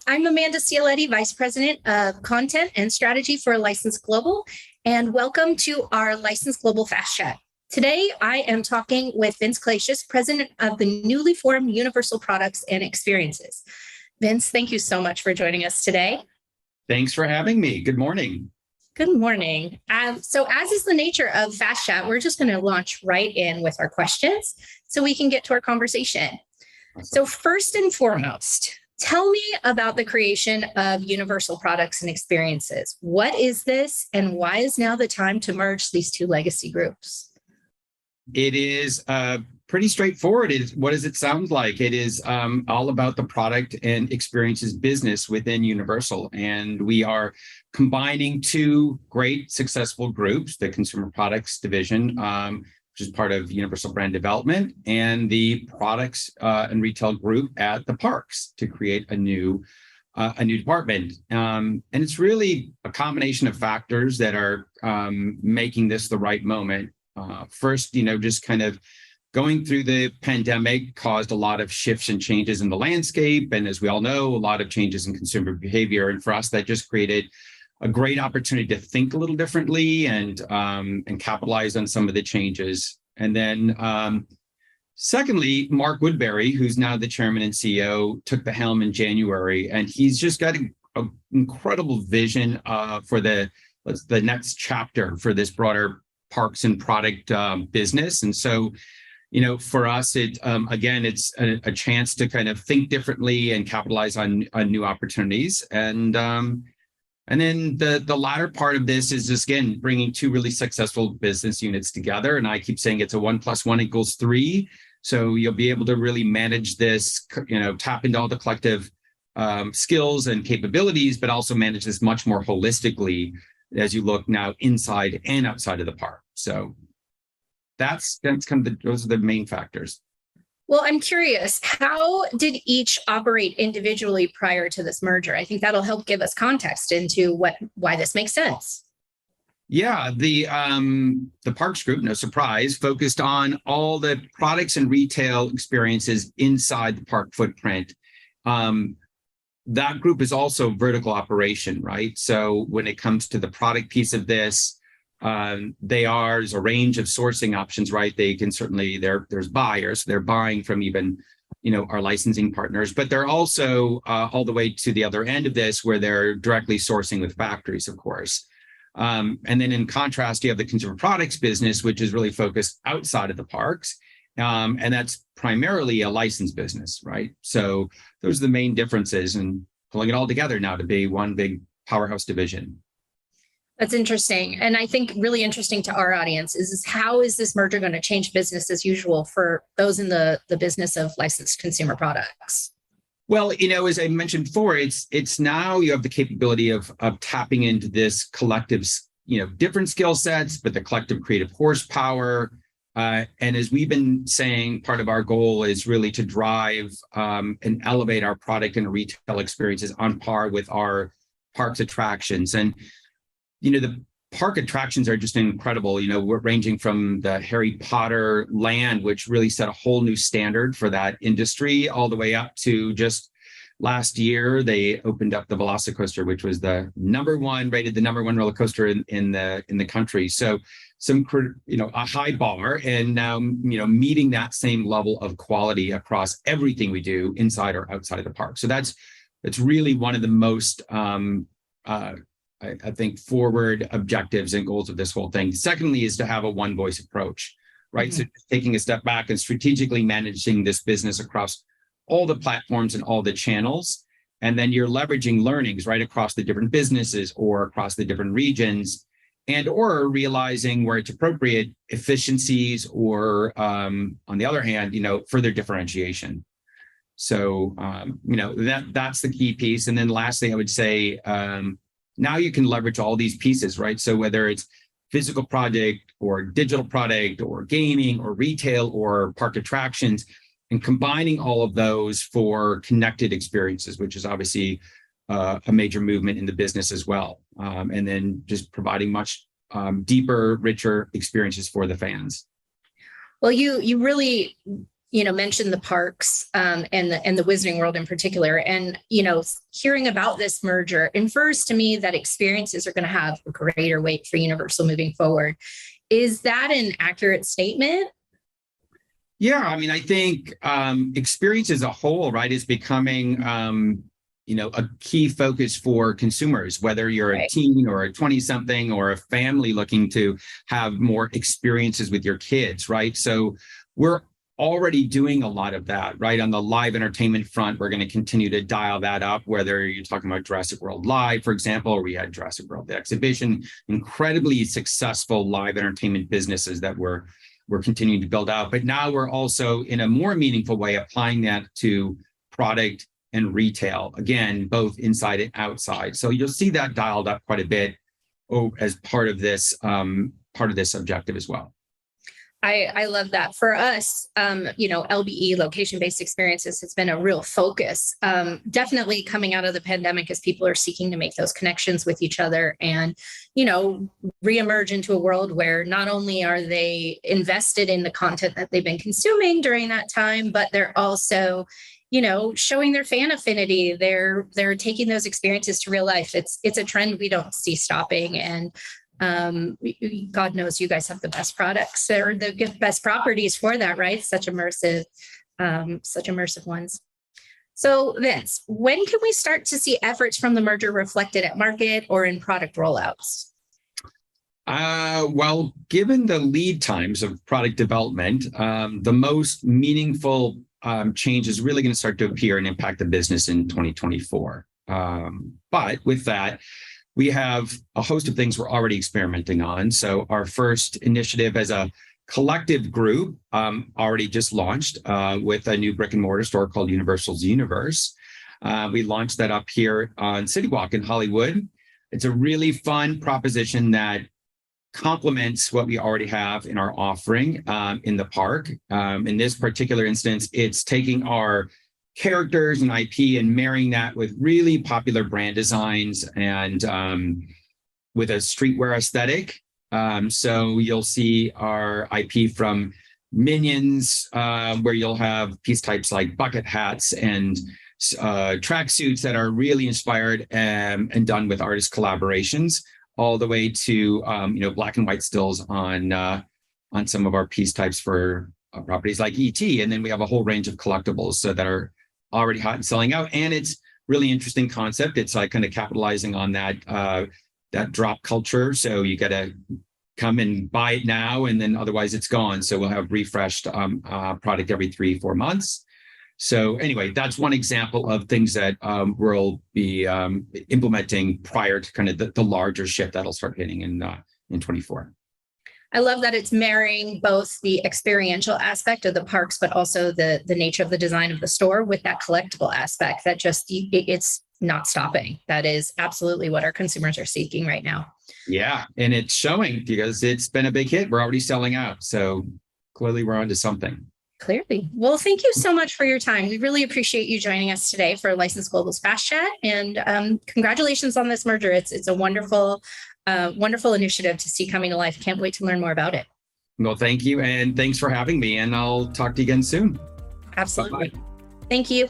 I'm Amanda Cialetti, Vice President of Content and Strategy for License Global, and welcome to our License Global Fast Chat. Today, I am talking with Vince Klaseus, President of the newly formed Universal Products and Experiences. Vince, thank you so much for joining us today. Thanks for having me. Good morning. Good morning. So as is the nature of Fast Chat, we're just going to launch right in with our questions so we can get to our conversation. Awesome. So first and foremost, tell me about the creation of Universal Products and Experiences. What is this, and why is now the time to merge these two legacy groups? It is pretty straightforward. What does it sound like? It is all about the product and experiences business within Universal. And we are combining two great successful groups, the Consumer Products Division, which is part of Universal Brand Development, and the Products and Retail Group at the parks to create a new department. And it's really a combination of factors that are making this the right moment. First, just kind of going through the pandemic caused a lot of shifts and changes in the landscape. And as we all know, a lot of changes in consumer behavior. And for us, that just created a great opportunity to think a little differently and capitalize on some of the changes. And then secondly, Mark Woodbury, who's now the chairman and CEO, took the helm in January, and he's just got an incredible vision for the next chapter for this broader parks and product business. And so, for us, it's a chance to kind of think differently and capitalize on new opportunities. And then the latter part of this is just, again, bringing two really successful business units together. And I keep saying it's a 1 + 1 = 3. So you'll be able to really manage this, tap into all the collective skills and capabilities, but also manage this much more holistically as you look now inside and outside of the park. So that's kind of those are the main factors. Well, I'm curious, how did each operate individually prior to this merger? I think that'll help give us context into why this makes sense. Yeah, the Parks Group, no surprise, focused on all the products and retail experiences inside the park footprint. That group is also vertical operation, right? So when it comes to the product piece of this, there's a range of sourcing options, right? They can certainly, there's buyers, they're buying from even, our licensing partners, but they're also all the way to the other end of this where they're directly sourcing with factories, of course. And then in contrast, you have the consumer products business, which is really focused outside of the parks. And that's primarily a licensed business, right? So those are the main differences, and pulling it all together now to be one big powerhouse division. That's interesting. And I think really interesting to our audience is how is this merger going to change business as usual for those in the business of licensed consumer products? Well, as I mentioned before, it's now you have the capability of tapping into this collective, different skill sets, but the collective creative horsepower. And as we've been saying, part of our goal is really to drive and elevate our product and retail experiences on par with our parks attractions. And, the park attractions are just incredible. We're ranging from the Harry Potter land, which really set a whole new standard for that industry, all the way up to just last year, they opened up the Velocicoaster, which was rated the number one roller coaster in the country. So a high bar, and now, meeting that same level of quality across everything we do inside or outside of the park. So that's really one of the most, I think, forward objectives and goals of this whole thing. Secondly, is to have a one voice approach, right? Mm-hmm. So taking a step back and strategically managing this business across all the platforms and all the channels. And then you're leveraging learnings right across the different businesses or across the different regions, and or realizing where it's appropriate efficiencies or on the other hand, further differentiation. So, that's the key piece. And then lastly, I would say, now you can leverage all these pieces, right? So whether it's physical product or digital product or gaming or retail or park attractions, and combining all of those for connected experiences, which is obviously a major movement in the business as well. And then just providing much deeper, richer experiences for the fans. Well, you really mentioned the parks and the Wizarding World in particular. And, hearing about this merger infers to me that experiences are going to have a greater weight for Universal moving forward. Is that an accurate statement? Yeah, I mean, I think experience as a whole, right, is becoming, a key focus for consumers, whether you're a teen or a 20-something or a family looking to have more experiences with your kids, right? So we're already doing a lot of that, right? On the live entertainment front, we're going to continue to dial that up, whether you're talking about Jurassic World Live, for example, or we had Jurassic World the Exhibition, incredibly successful live entertainment businesses that we're continuing to build out. But now we're also in a more meaningful way applying that to product and retail, again, both inside and outside. So you'll see that dialed up quite a bit as part of this objective as well. I love that. For us, LBE, location-based experiences, has been a real focus. Definitely coming out of the pandemic as people are seeking to make those connections with each other and, reemerge into a world where not only are they invested in the content that they've been consuming during that time, but they're also, showing their fan affinity. They're taking those experiences to real life. It's a trend we don't see stopping. And God knows you guys have the best products or the best properties for that, right? Such immersive ones. So Vince, when can we start to see efforts from the merger reflected at market or in product rollouts? Well, given the lead times of product development, the most meaningful change is really going to start to appear and impact the business in 2024. But with that, we have a host of things we're already experimenting on. So our first initiative as a collective group already just launched with a new brick and mortar store called Universal's Universe. We launched that up here on City Walk in Hollywood. It's a really fun proposition that complements what we already have in our offering in the park. In this particular instance, it's taking our characters and IP and marrying that with really popular brand designs and with a streetwear aesthetic. So you'll see our IP from Minions, where you'll have piece types like bucket hats and tracksuits that are really inspired and done with artist collaborations, all the way to black and white stills on some of our piece types for properties like ET. And then we have a whole range of collectibles that are already hot and selling out. And it's really interesting concept. It's like kind of capitalizing on that drop culture. So you got to come and buy it now, and then otherwise it's gone. So we'll have refreshed product every 3-4 months. So anyway, that's one example of things that we'll be implementing prior to kind of the larger shift that'll start hitting in 24. I love that it's marrying both the experiential aspect of the parks, but also the nature of the design of the store with that collectible aspect that it's not stopping. That is absolutely what our consumers are seeking right now. Yeah, and it's showing because it's been a big hit. We're already selling out. So clearly we're onto something. Clearly. Well, thank you so much for your time. We really appreciate you joining us today for License Global's Fast Chat. And congratulations on this merger. It's a wonderful initiative to see coming to life. Can't wait to learn more about it. Well, thank you. And thanks for having me. And I'll talk to you again soon. Absolutely. Bye-bye. Thank you.